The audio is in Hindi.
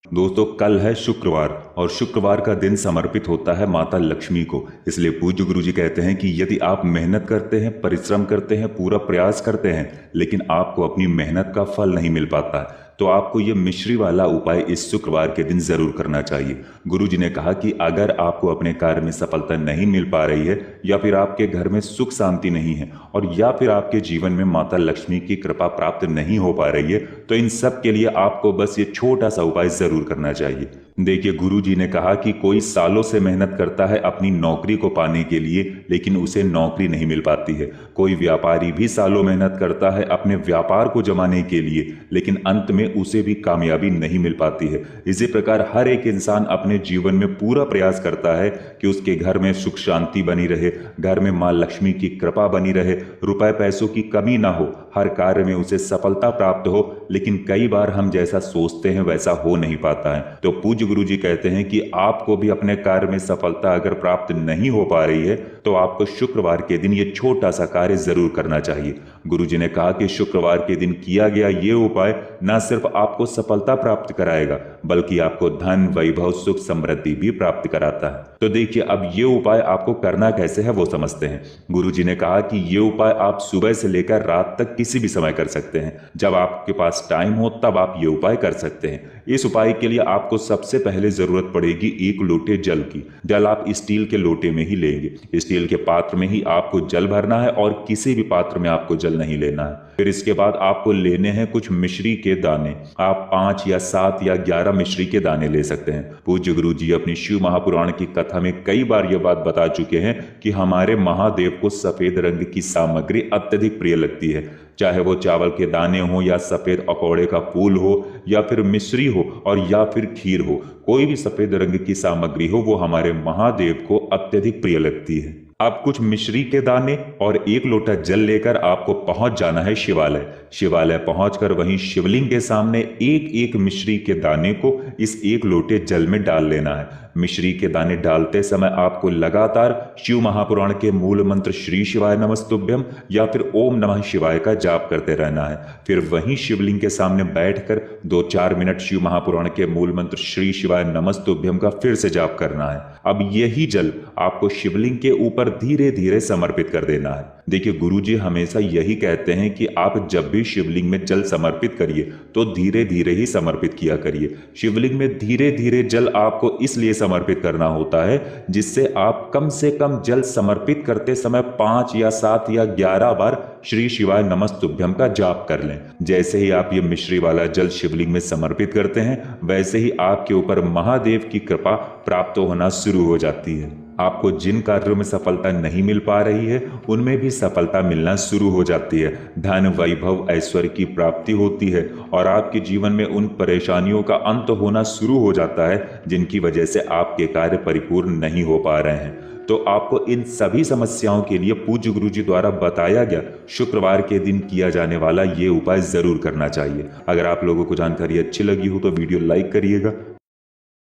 दोस्तों, कल है शुक्रवार और शुक्रवार का दिन समर्पित होता है माता लक्ष्मी को। इसलिए पूज्य गुरु जी कहते हैं कि यदि आप मेहनत करते हैं, परिश्रम करते हैं, पूरा प्रयास करते हैं, लेकिन आपको अपनी मेहनत का फल नहीं मिल पाता है, तो आपको ये मिश्री वाला उपाय इस शुक्रवार के दिन जरूर करना चाहिए। गुरु जी ने कहा कि अगर आपको अपने कार्य में सफलता नहीं मिल पा रही है, या फिर आपके घर में सुख शांति नहीं है, और या फिर आपके जीवन में माता लक्ष्मी की कृपा प्राप्त नहीं हो पा रही है, तो इन सब के लिए आपको बस ये छोटा सा उपाय जरूर करना चाहिए। देखिए, गुरु जी ने कहा कि कोई सालों से मेहनत करता है अपनी नौकरी को पाने के लिए, लेकिन उसे नौकरी नहीं मिल पाती है। कोई व्यापारी भी सालों मेहनत करता है अपने व्यापार को जमाने के लिए, लेकिन अंत में उसे भी कामयाबी नहीं मिल पाती है। इसी प्रकार हर एक इंसान अपने जीवन में पूरा प्रयास करता है कि उसके घर में सुख शांति बनी रहे, घर में माँ लक्ष्मी की कृपा बनी रहे, रुपए पैसों की कमी ना हो, हर कार्य में उसे सफलता प्राप्त हो। लेकिन कई बार हम जैसा सोचते हैं वैसा हो नहीं पाता है। तो पूज्य गुरु जी कहते हैं कि आपको भी अपने कार्य में सफलता अगर प्राप्त नहीं हो पा रही है, तो आपको शुक्रवार के दिन ये छोटा सा कार्य जरूर करना चाहिए। गुरु जी ने कहा कि शुक्रवार के दिन किया गया ये उपाय न सिर्फ आपको सफलता प्राप्त कराएगा, बल्कि आपको धन, वैभव, सुख, समृद्धि भी प्राप्त कराता है। तो देखिए, अब ये उपाय आपको करना कैसे है वो समझते हैं। गुरु जी ने कहा कि ये उपाय आप सुबह से लेकर रात तक किसी भी समय कर सकते हैं। जब आपके पास टाइम हो तब आप ये उपाय कर सकते हैं। इस उपाय के लिए आपको सबसे पहले जरूरत पड़ेगी 1 लोटे जल की। जल आप स्टील के लोटे में ही लेंगे। स्टील के पात्र में ही आपको जल भरना है और किसी भी पात्र में आपको जल नहीं लेना है। फिर इसके बाद आपको लेने हैं कुछ मिश्री के दाने। आप 5 या 7 या 11 मिश्री के दाने ले सकते हैं। पूज्य गुरु जी अपनी शिव महापुराण की कथा में कई बार यह बात बता चुके हैं कि हमारे महादेव को सफेद रंग की सामग्री अत्यधिक प्रिय लगती है। चाहे वो चावल के दाने हो, या सफेद अकौड़े का फूल हो, या फिर मिश्री हो, और या फिर खीर हो, कोई भी सफेद रंग की सामग्री हो, वो हमारे महादेव को अत्यधिक प्रिय लगती है। आप कुछ मिश्री के दाने और 1 लोटा जल लेकर आपको पहुंच जाना है शिवालय। शिवालय पहुंचकर वहीं शिवलिंग के सामने एक एक मिश्री के दाने को इस 1 लोटे जल में डाल लेना है। मिश्री के दाने डालते समय आपको लगातार शिव महापुराण के मूल मंत्र श्री शिवाय नमस्तुभ्यम या फिर ओम नमः शिवाय का जाप करते रहना है। फिर वहीं शिवलिंग के सामने बैठकर 2-4 मिनट शिव महापुराण के मूल मंत्र श्री शिवाय नमस्तुभ्यम का फिर से जाप करना है। अब यही जल आपको शिवलिंग के ऊपर धीरे धीरे समर्पित कर देना है। देखिए, गुरुजी हमेशा यही कहते हैं कि आप जब भी शिवलिंग में जल समर्पित करिए तो धीरे धीरे ही समर्पित किया करिए। शिवलिंग में धीरे धीरे जल आपको इसलिए समर्पित करना होता है जिससे आप कम से कम जल समर्पित करते समय 5 या 7 या 11 बार श्री शिवाय नमस्तुभ्यम का जाप कर लें। जैसे ही आप ये मिश्री वाला जल शिवलिंग में समर्पित करते हैं, वैसे ही आपके ऊपर महादेव की कृपा प्राप्त होना शुरू हो जाती है। आपको जिन कार्यों में सफलता नहीं मिल पा रही है, उनमें भी सफलता मिलना शुरू हो जाती है। धन, वैभव, ऐश्वर्य की प्राप्ति होती है और आपके जीवन में उन परेशानियों का अंत होना शुरू हो जाता है जिनकी वजह से आपके कार्य परिपूर्ण नहीं हो पा रहे हैं। तो आपको इन सभी समस्याओं के लिए पूज्य गुरु जी द्वारा बताया गया शुक्रवार के दिन किया जाने वाला ये उपाय जरूर करना चाहिए। अगर आप लोगों को जानकारी अच्छी लगी हो तो वीडियो लाइक करिएगा,